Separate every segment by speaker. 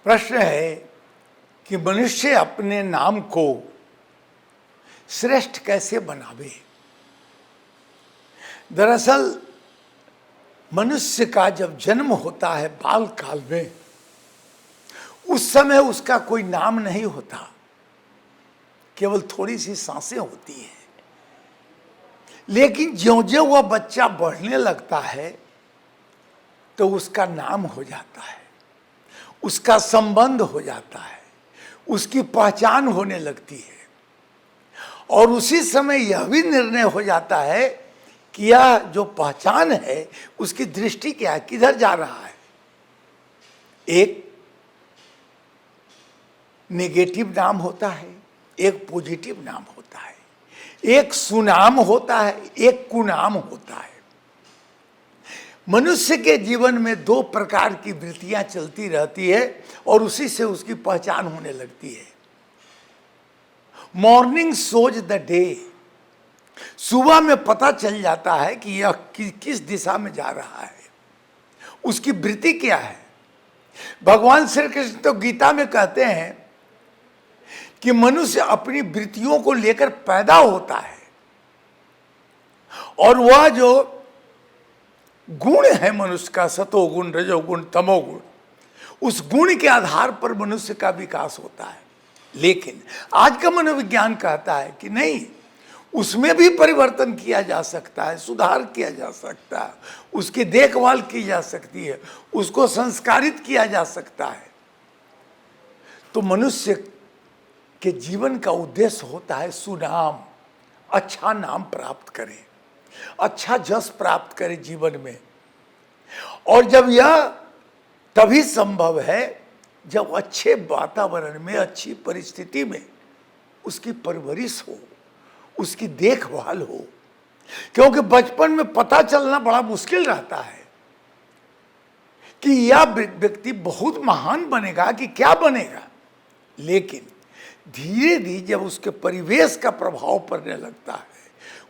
Speaker 1: प्रश्न है कि मनुष्य अपने नाम को श्रेष्ठ कैसे बनावे। दरअसल मनुष्य का जब जन्म होता है बाल काल में, उस समय उसका कोई नाम नहीं होता, केवल थोड़ी सी सांसें होती हैं। लेकिन ज्यों ज्यों वह बच्चा बढ़ने लगता है तो उसका नाम हो जाता है, उसका संबंध हो जाता है, उसकी पहचान होने लगती है। और उसी समय यह भी निर्णय हो जाता है कि यह जो पहचान है उसकी दृष्टि क्या है, किधर जा रहा है। एक नेगेटिव नाम होता है, एक पॉजिटिव नाम होता है, एक सुनाम होता है, एक कुनाम होता है। मनुष्य के जीवन में दो प्रकार की वृत्तियां चलती रहती है और उसी से उसकी पहचान होने लगती है। मॉर्निंग सोज द डे, सुबह में पता चल जाता है कि यह किस दिशा में जा रहा है, उसकी वृत्ति क्या है। भगवान श्री कृष्ण तो गीता में कहते हैं कि मनुष्य अपनी वृत्तियों को लेकर पैदा होता है और वह जो गुण है मनुष्य का, सतोगुण, रजोगुण, तमोगुण, उस गुण के आधार पर मनुष्य का विकास होता है। लेकिन आज का मनोविज्ञान कहता है कि नहीं, उसमें भी परिवर्तन किया जा सकता है, सुधार किया जा सकता है, उसकी देखभाल की जा सकती है, उसको संस्कारित किया जा सकता है। तो मनुष्य के जीवन का उद्देश्य होता है सुनाम, अच्छा नाम प्राप्त करे, अच्छा जस प्राप्त करे जीवन में। और जब यह तभी संभव है जब अच्छे वातावरण में, अच्छी परिस्थिति में उसकी परवरिश हो, उसकी देखभाल हो। क्योंकि बचपन में पता चलना बड़ा मुश्किल रहता है कि यह व्यक्ति बहुत महान बनेगा कि क्या बनेगा। लेकिन धीरे धीरे जब उसके परिवेश का प्रभाव पड़ने लगता है,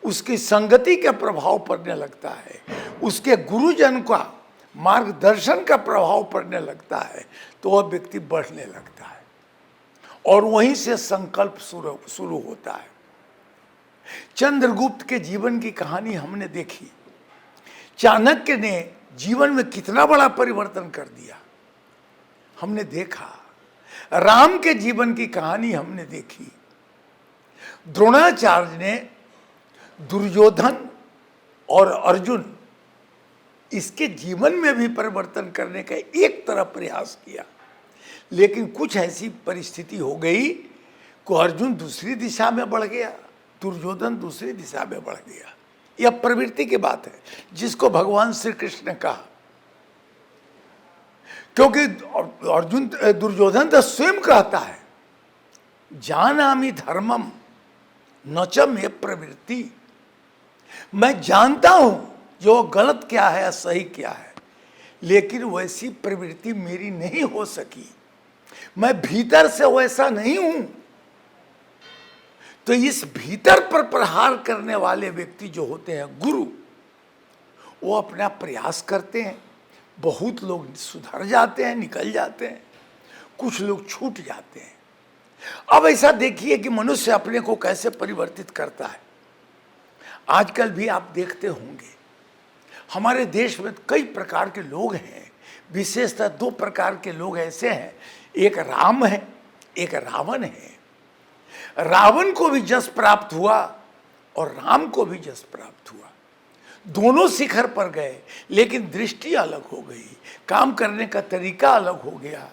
Speaker 1: उसकी संगति का प्रभाव पड़ने लगता है, उसके गुरुजन का मार्गदर्शन का प्रभाव पड़ने लगता है, तो वह व्यक्ति बढ़ने लगता है और वहीं से संकल्प शुरू होता है। चंद्रगुप्त के जीवन की कहानी हमने देखी। चाणक्य ने जीवन में कितना बड़ा परिवर्तन कर दिया हमने देखा। राम के जीवन की कहानी हमने देखी। द्रोणाचार्य ने दुर्योधन और अर्जुन, इसके जीवन में भी परिवर्तन करने का एक तरफ प्रयास किया। लेकिन कुछ ऐसी परिस्थिति हो गई कि अर्जुन दूसरी दिशा में बढ़ गया, दुर्योधन दूसरी दिशा में बढ़ गया। यह प्रवृत्ति की बात है जिसको भगवान श्री कृष्ण ने कहा। क्योंकि दुर्योधन तो स्वयं कहता है, जानामि धर्मम न च मे प्रवृत्ति, मैं जानता हूं जो गलत क्या है, सही क्या है, लेकिन वैसी प्रवृत्ति मेरी नहीं हो सकी, मैं भीतर से वैसा नहीं हूं। तो इस भीतर पर प्रहार करने वाले व्यक्ति जो होते हैं गुरु, वो अपना प्रयास करते हैं। बहुत लोग सुधर जाते हैं, निकल जाते हैं, कुछ लोग छूट जाते हैं। अब ऐसा देखिए कि मनुष्य अपने को कैसे परिवर्तित करता है। आजकल भी आप देखते होंगे हमारे देश में कई प्रकार के लोग हैं। विशेषतः दो प्रकार के लोग ऐसे हैं, एक राम है, एक रावण है। रावण को भी जस प्राप्त हुआ और राम को भी जस प्राप्त हुआ। दोनों शिखर पर गए, लेकिन दृष्टि अलग हो गई, काम करने का तरीका अलग हो गया।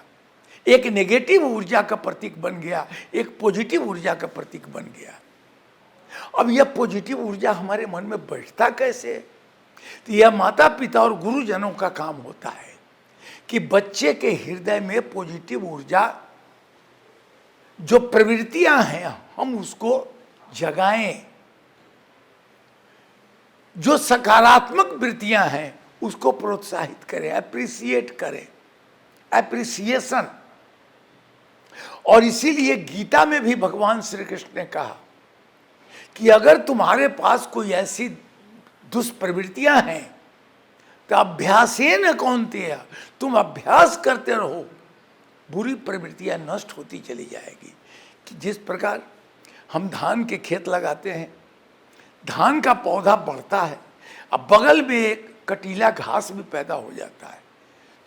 Speaker 1: एक नेगेटिव ऊर्जा का प्रतीक बन गया, एक पॉजिटिव ऊर्जा का प्रतीक बन गया। अब यह पॉजिटिव ऊर्जा हमारे मन में बैठता कैसे? तो यह माता पिता और गुरुजनों का काम होता है कि बच्चे के हृदय में पॉजिटिव ऊर्जा, जो प्रवृत्तियां हैं, हम उसको जगाएं। जो सकारात्मक वृत्तियां हैं उसको प्रोत्साहित करें, अप्रिशिएट करें, अप्रिसिएशन। और इसीलिए गीता में भी भगवान श्री कृष्ण ने कहा कि अगर तुम्हारे पास कोई ऐसी दुष्प्रवृत्तियां हैं तो अभ्यासेन कौन्तेय, तुम अभ्यास करते रहो बुरी प्रवृत्तियां नष्ट होती चली जाएगी। कि जिस प्रकार हम धान के खेत लगाते हैं, धान का पौधा बढ़ता है, अब बगल में एक कटीला घास भी पैदा हो जाता है,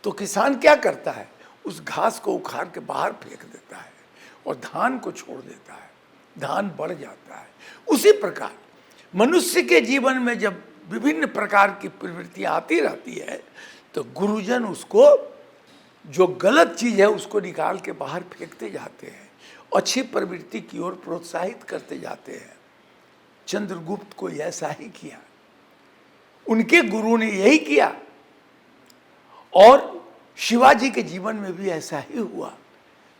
Speaker 1: तो किसान क्या करता है, उस घास को उखाड़ के बाहर फेंक देता है और धान को छोड़ देता है, धान बढ़ जाता है। उसी प्रकार मनुष्य के जीवन में जब विभिन्न प्रकार की प्रवृत्तियां आती रहती है, तो गुरुजन उसको, जो गलत चीज है उसको निकाल के बाहर फेंकते जाते हैं, अच्छी प्रवृत्ति की ओर प्रोत्साहित करते जाते हैं। चंद्रगुप्त को ऐसा ही किया, उनके गुरु ने यही किया, और शिवाजी के जीवन में भी ऐसा ही हुआ।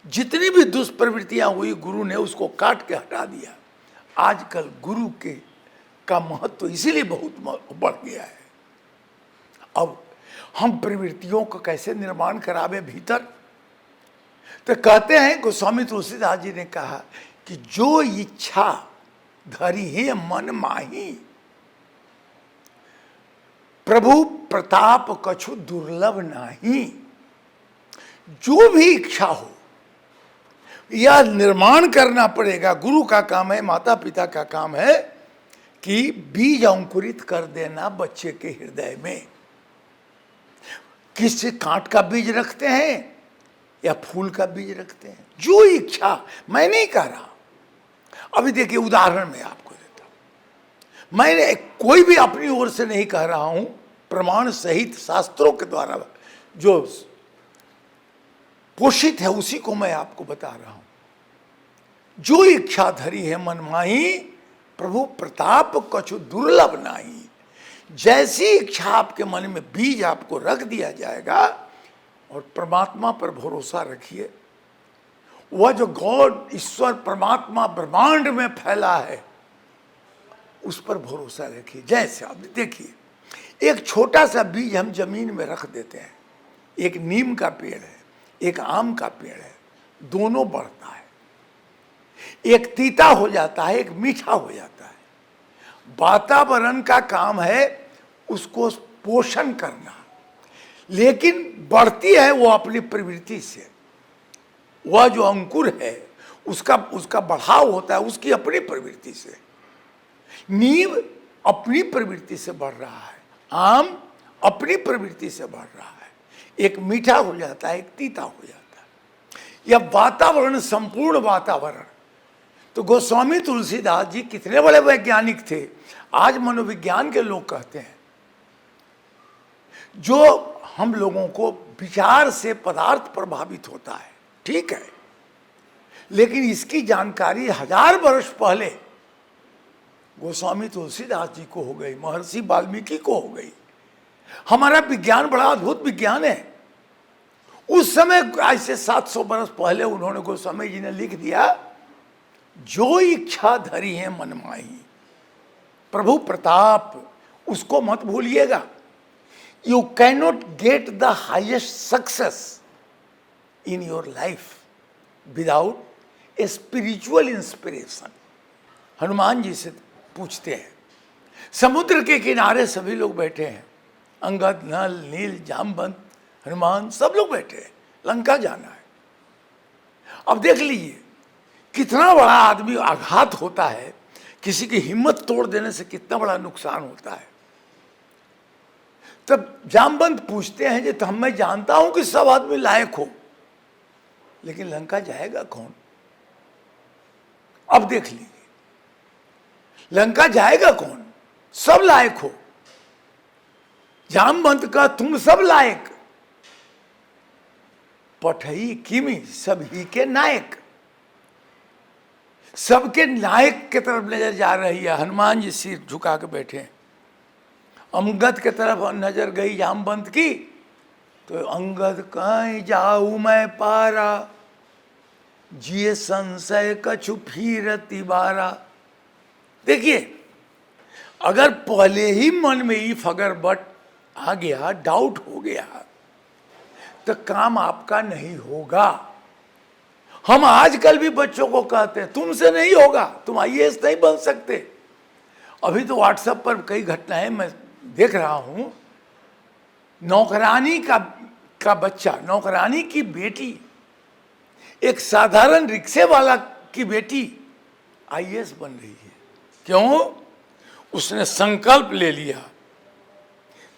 Speaker 1: जितनी भी दुष्प्रवृत्तियां हुई, गुरु ने उसको काट के हटा दिया। आजकल गुरु का महत्व तो इसीलिए बहुत बढ़ गया है। अब हम प्रवृत्तियों को कैसे निर्माण करावे भीतर, तो कहते हैं गोस्वामी तुलसीदास जी ने कहा कि जो इच्छा धरी है मन माही, प्रभु प्रताप कछु दुर्लभ नाही। जो भी इच्छा हो, यह निर्माण करना पड़ेगा। गुरु का काम है, माता पिता का काम है कि बीज अंकुरित कर देना बच्चे के हृदय में। किस कांट का बीज रखते हैं या फूल का बीज रखते हैं, जो इच्छा, मैं नहीं कह रहा। अभी देखिए उदाहरण मैं आपको देता हूं, मैंने कोई भी अपनी ओर से नहीं कह रहा हूं, प्रमाण सहित शास्त्रों के द्वारा जो पोषित है उसी को मैं आपको बता रहा हूं। जो इच्छा धरी है मन माही, प्रभु प्रताप कछु दुर्लभ नाही। जैसी इच्छा आपके मन में बीज आपको रख दिया जाएगा, और परमात्मा पर भरोसा रखिए। वह जो गॉड, ईश्वर परमात्मा ब्रह्मांड में फैला है, उस पर भरोसा रखिए। जैसे आप देखिए, एक छोटा सा बीज हम जमीन में रख देते हैं, एक नीम का पेड़ है, एक आम का पेड़ है, दोनों बढ़ता है, एक तीता हो जाता है, एक मीठा हो जाता है। वातावरण का काम है उसको पोषण करना, लेकिन बढ़ती है वो अपनी प्रवृत्ति से। वह जो अंकुर है उसका बढ़ाव होता है उसकी अपनी प्रवृत्ति से। नीम अपनी प्रवृत्ति से बढ़ रहा है, आम अपनी प्रवृत्ति से बढ़ रहा है, एक मीठा हो जाता है, एक तीता हो जाता है। यह वातावरण, संपूर्ण वातावरण। तो गोस्वामी तुलसीदास जी कितने बड़े वैज्ञानिक थे। आज मनोविज्ञान के लोग कहते हैं, जो हम लोगों को विचार से पदार्थ प्रभावित होता है, ठीक है, लेकिन इसकी जानकारी 1000 वर्ष पहले गोस्वामी तुलसीदास जी को हो गई, महर्षि वाल्मीकि को हो गई। हमारा विज्ञान बड़ा अद्भुत विज्ञान है। उस समय आज से 700 वर्ष पहले उन्होंने, गोस्वामी जी ने लिख दिया, जो इच्छा धरी है मन माही, प्रभु प्रताप, उसको मत भूलिएगा। You cannot get the highest success in your life without a spiritual inspiration. Hanuman ji से पूछते हैं, समुद्र के किनारे सभी लोग बैठे हैं, अंगद, नल, नील, जामवंत, हनुमान, सब लोग बैठे हैं, लंका जाना है। अब देख लीजिए कितना बड़ा आदमी आघात होता है, किसी की हिम्मत तोड़ देने से कितना बड़ा नुकसान होता है। तब जामवंत पूछते हैं, तो मैं जानता हूं कि सब आदमी लायक हो, लेकिन लंका जाएगा कौन? अब देख लीजिए, लंका जाएगा कौन? सब लायक हो। जामवंत का तुम सब लायक, पठई किमी सभी के नायक। सबके नायक के तरफ नजर जा रही है। हनुमान जी सिर झुका के बैठे हैं। अंगद के तरफ नजर गई जामवंत की, तो अंगद कहीं जाऊं मैं पारा, जिए संशय कछु फिरति बारा। देखिए, अगर पहले ही मन में इफ अगर बट आ गया, डाउट हो गया, तो काम आपका नहीं होगा। हम आजकल भी बच्चों को कहते हैं, तुमसे नहीं होगा, तुम आईएएस नहीं बन सकते। अभी तो व्हाट्सएप पर कई घटनाएं मैं देख रहा हूं, नौकरानी का बच्चा, नौकरानी की बेटी एक साधारण रिक्शे वाला की बेटी आईएएस बन रही है। क्यों? उसने संकल्प ले लिया।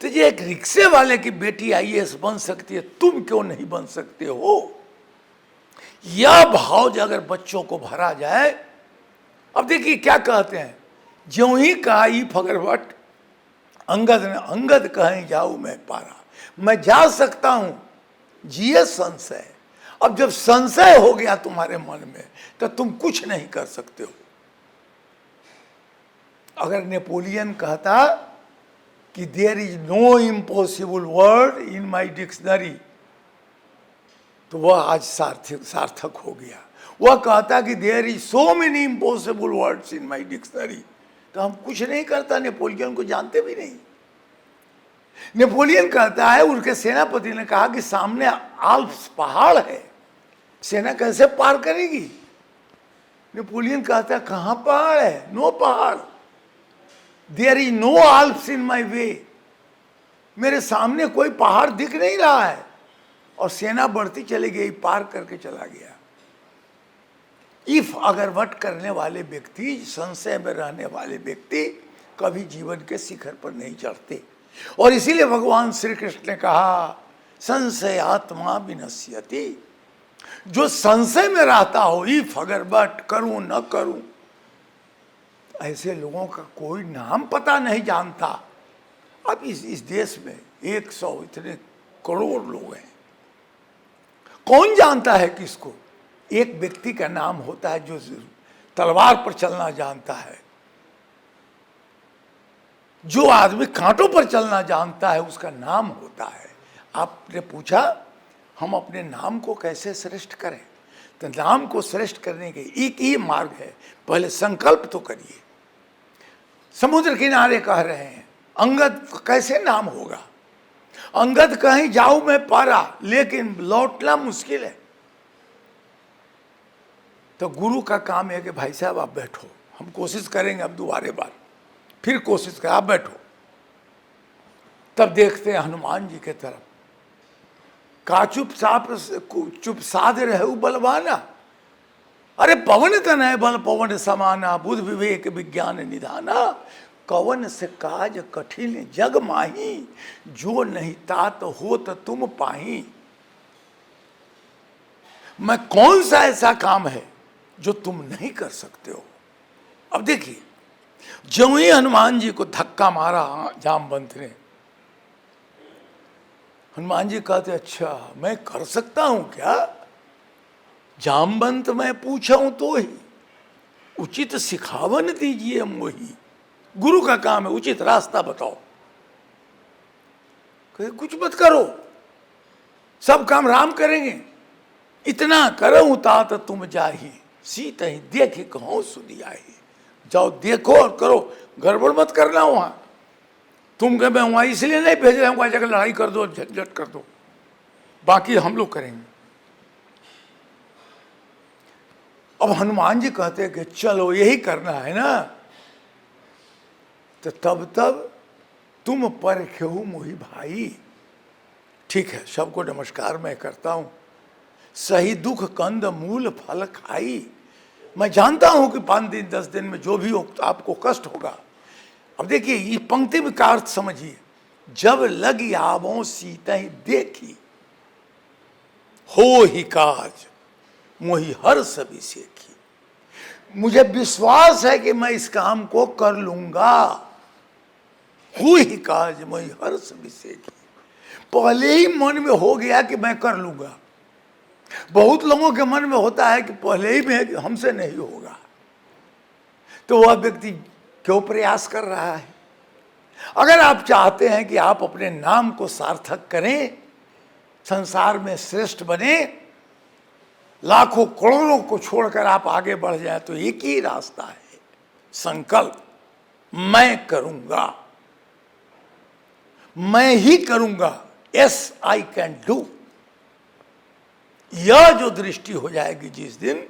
Speaker 1: तो ये एक रिक्शे वाले की बेटी आईएएस बन सकती है, तुम क्यों नहीं बन सकते हो? यह भाव अगर बच्चों को भरा जाए। अब देखिए क्या कहते हैं, ज्यों ही कहा ई फगरवट अंगद ने, अंगद कहीं जाऊं मैं पारा, मैं जा सकता हूं जिए संशय। अब जब संशय हो गया तुम्हारे मन में तो तुम कुछ नहीं कर सकते हो। अगर नेपोलियन कहता कि there is no impossible word in my dictionary, तो वह आज सार्थक हो गया। वह कहता कि there is so many impossible words in my dictionary, तो हम कुछ नहीं करता। नेपोलियन को जानते भी नहीं। नेपोलियन कहता है, उनके सेनापति ने कहा कि सामने आल्प्स पहाड़ है, सेना कैसे पार करेगी? नेपोलियन कहता है कहां पहाड़ है? नो पहाड़, देयर इज नो आल्प्स इन माई वे, मेरे सामने कोई पहाड़ दिख नहीं रहा है। और सेना बढ़ती चली गई, पार करके चला गया। इफ अगर वट करने वाले व्यक्ति, संशय में रहने वाले व्यक्ति कभी जीवन के शिखर पर नहीं चढ़ते। और इसीलिए भगवान श्री कृष्ण ने कहा संशय आत्मा विनश्यति। जो संशय में रहता हो, इफ अगर वट करूं न करूं, ऐसे लोगों का कोई नाम पता नहीं जानता। अब इस देश में 100 इतने करोड़ लोग हैं, कौन जानता है किसको? एक व्यक्ति का नाम होता है जो तलवार पर चलना जानता है, जो आदमी कांटों पर चलना जानता है उसका नाम होता है। आपने पूछा हम अपने नाम को कैसे श्रेष्ठ करें, तो नाम को श्रेष्ठ करने के एक ही मार्ग है, पहले संकल्प तो करिए। समुद्र किनारे कह रहे हैं अंगद कैसे नाम होगा? अंगद कहीं जाऊं मैं पारा, लेकिन लौटना मुश्किल है। तो गुरु का काम है कि भाई साहब आप बैठो, हम कोशिश करेंगे, अब दोबारे बार फिर कोशिश करें, आप बैठो। तब देखते हैं हनुमान जी के तरफ, का चुप साध रहु बलवाना, अरे पवन तनय बल पवन समाना, बुध विवेक विज्ञान निधाना, कवन से काज कठिन जग माही, जो नहीं तात होत तुम पाही। मैं कौन सा ऐसा काम है जो तुम नहीं कर सकते हो? अब देखिए, ज्यों ही हनुमान जी को धक्का मारा जामवंत ने, हनुमान जी कहते अच्छा मैं कर सकता हूं क्या? जामवंत मैं पूछा हूं तो ही, उचित सिखावन दीजिए मोही। गुरु का काम है उचित रास्ता बताओ। कहे कुछ मत करो, सब काम राम करेंगे। इतना करो तात तुम जाही, सीत ही देखे कहूं सुनी आई। जाओ देखो और करो, गड़बड़ मत करना वहां। तुम कहे मैं वहां इसलिए नहीं भेज रहा हूं, वहां जाकर लड़ाई कर दो, झंझट कर दो, बाकी हम लोग करेंगे। अब हनुमान जी कहते हैं कि चलो यही करना है ना, तो तब तुम पर खेहू मोही भाई। ठीक है, सबको नमस्कार मैं करता हूं। सही दुख कंद मूल फल खाई। मैं जानता हूं कि 5 दिन 10 दिन में जो भी हो आपको कष्ट होगा। अब देखिए ये पंक्ति में का अर्थ समझिए, जब लगी आवों सीता ही देखी, हो ही काज मोही हर सभी सेखी। मुझे विश्वास है कि मैं इस काम को कर लूंगा। हो ही काज मोही हर सभी सेखी, पहले ही मन में हो गया कि मैं कर लूंगा। बहुत लोगों के मन में होता है कि पहले ही में हमसे नहीं होगा, तो वह व्यक्ति क्यों प्रयास कर रहा है? अगर आप चाहते हैं कि आप अपने नाम को सार्थक करें, संसार में श्रेष्ठ बने, लाखों करोड़ों को छोड़कर आप आगे बढ़ जाए, तो एक ही रास्ता है, संकल्प। मैं करूंगा, मैं ही करूंगा, यस आई कैन डू। यह जो दृष्टि हो जाएगी जिस दिन,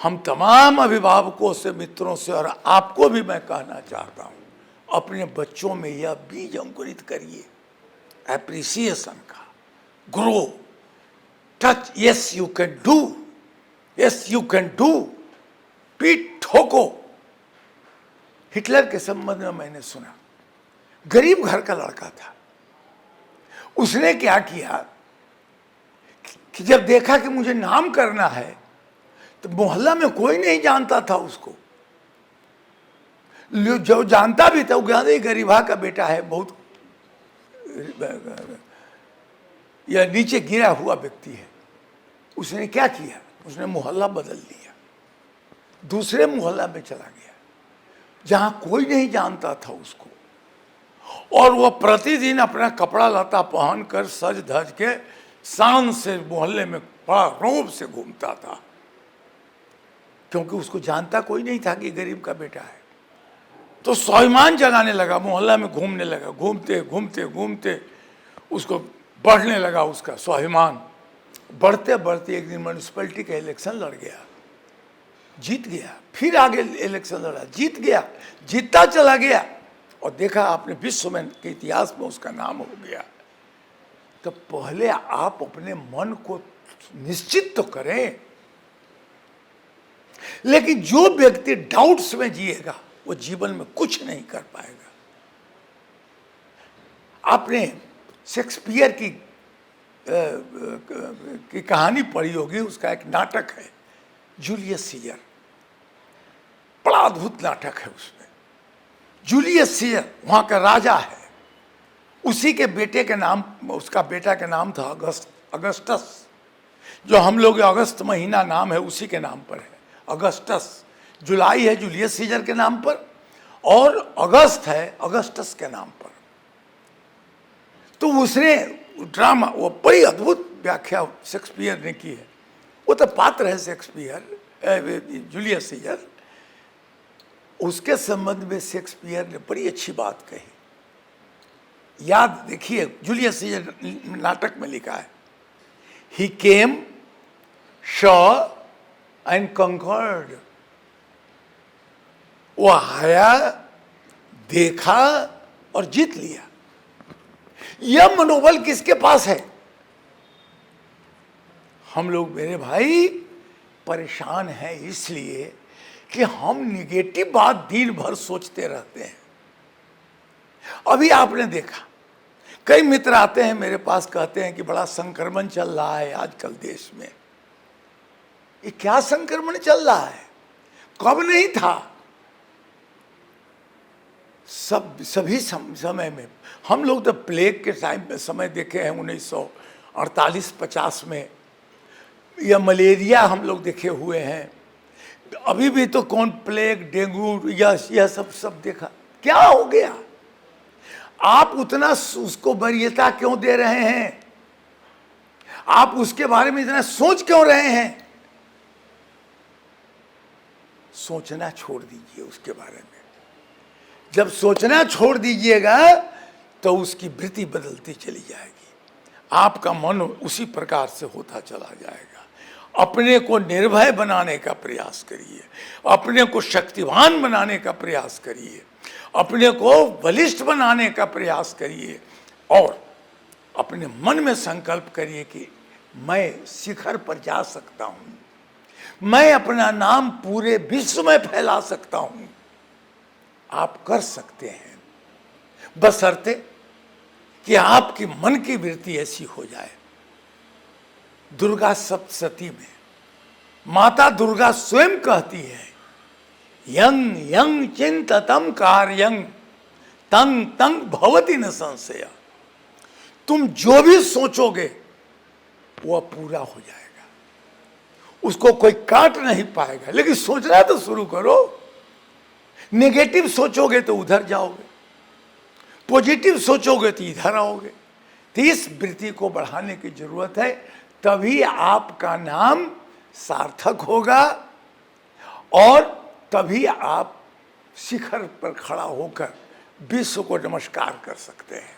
Speaker 1: हम तमाम अभिभावकों से, मित्रों से और आपको भी मैं कहना चाहता हूं, अपने बच्चों में यह बीज अंकुरित करिए एप्रिसिएशन का। Grow, touch, yes you can do, yes you can do, पीठ ठोको। हिटलर के संबंध में मैंने सुना, गरीब घर का लड़का था, उसने क्या किया कि जब देखा कि मुझे नाम करना है, तो मोहल्ला में कोई नहीं जानता था उसको, जो जानता भी था वो कहते गरीबा का बेटा है, बहुत या नीचे गिरा हुआ व्यक्ति है। उसने क्या किया, उसने मोहल्ला बदल दिया, दूसरे मोहल्ला में चला गया जहां कोई नहीं जानता था उसको, और वह प्रतिदिन अपना कपड़ा लता पहनकर सज धज के शान से मोहल्ले में बड़ा रौब से घूमता था, क्योंकि उसको जानता कोई नहीं था कि गरीब का बेटा है। तो स्वाभिमान जगाने लगा, मोहल्ला में घूमने लगा, घूमते घूमते घूमते उसको बढ़ने लगा उसका स्वाभिमान। बढ़ते बढ़ते एक दिन म्यूनिसिपैलिटी का इलेक्शन लड़ गया, जीत गया, फिर आगे इलेक्शन लड़ा, जीत गया, जीतता चला गया, और देखा आपने विश्व में के इतिहास में उसका नाम हो गया। तो पहले आप अपने मन को निश्चित तो करें, लेकिन जो व्यक्ति डाउट्स में जिएगा वो जीवन में कुछ नहीं कर पाएगा। आपने शेक्सपियर की कहानी पढ़ी होगी, उसका एक नाटक है जूलियस सीजर, बड़ा अद्भुत नाटक है। उसमें जूलियस सीजर वहां का राजा है, उसी के बेटे के नाम, उसका बेटा का नाम था अगस्टस, जो हम लोग अगस्त महीना नाम है उसी के नाम पर है, अगस्टस। जुलाई है जूलियस सीजर के नाम पर, और अगस्त है अगस्टस के नाम पर। तो उसने ड्रामा, वो बड़ी अद्भुत व्याख्या शेक्सपियर ने की है, वो तो पात्र है शेक्सपियर, जूलियस सीजर। उसके संबंध में शेक्सपियर ने बड़ी अच्छी बात कही, याद देखिए, जूलियस सीजर नाटक में लिखा है, ही केम शॉ एंड कंकर्ड। वो आया, देखा और जीत लिया। यह मनोबल किसके पास है? हम लोग मेरे भाई परेशान हैं इसलिए कि हम निगेटिव बात दिन भर सोचते रहते हैं। अभी आपने देखा, कई मित्र आते हैं मेरे पास, कहते हैं कि बड़ा संक्रमण चल रहा है आजकल देश में। ये क्या संक्रमण चल रहा है? कब नहीं था? सभी समय में। हम लोग तो प्लेग के टाइम में समय देखे हैं 1948-50 में, या मलेरिया हम लोग देखे हुए हैं। अभी भी तो कौन प्लेग, डेंगू, यह सब देखा। क्या हो गया? आप उतना उसको वरीयता क्यों दे रहे हैं? आप उसके बारे में इतना सोच क्यों रहे हैं? सोचना छोड़ दीजिए उसके बारे में। जब सोचना छोड़ दीजिएगा तो उसकी वृत्ति बदलती चली जाएगी, आपका मन उसी प्रकार से होता चला जाएगा। अपने को निर्भय बनाने का प्रयास करिए, अपने को शक्तिवान बनाने का प्रयास करिए, अपने को बलिष्ठ बनाने का प्रयास करिए, और अपने मन में संकल्प करिए कि मैं शिखर पर जा सकता हूँ, मैं अपना नाम पूरे विश्व में फैला सकता हूँ। आप कर सकते हैं, बशर्ते कि आपकी मन की वृत्ति ऐसी हो जाए। दुर्गा सप्तशती में माता दुर्गा स्वयं कहती है, यंग यंग चिंततम कार्यं तंग तंग भवति न संशय। तुम जो भी सोचोगे वह पूरा हो जाएगा, उसको कोई काट नहीं पाएगा। लेकिन सोचना तो शुरू करो। नेगेटिव सोचोगे तो उधर जाओगे, पॉजिटिव सोचोगे तो इधर आओगे। तो इस वृत्ति को बढ़ाने की जरूरत है, तभी आपका नाम सार्थक होगा, और तभी आप शिखर पर खड़ा होकर विश्व को नमस्कार कर सकते हैं।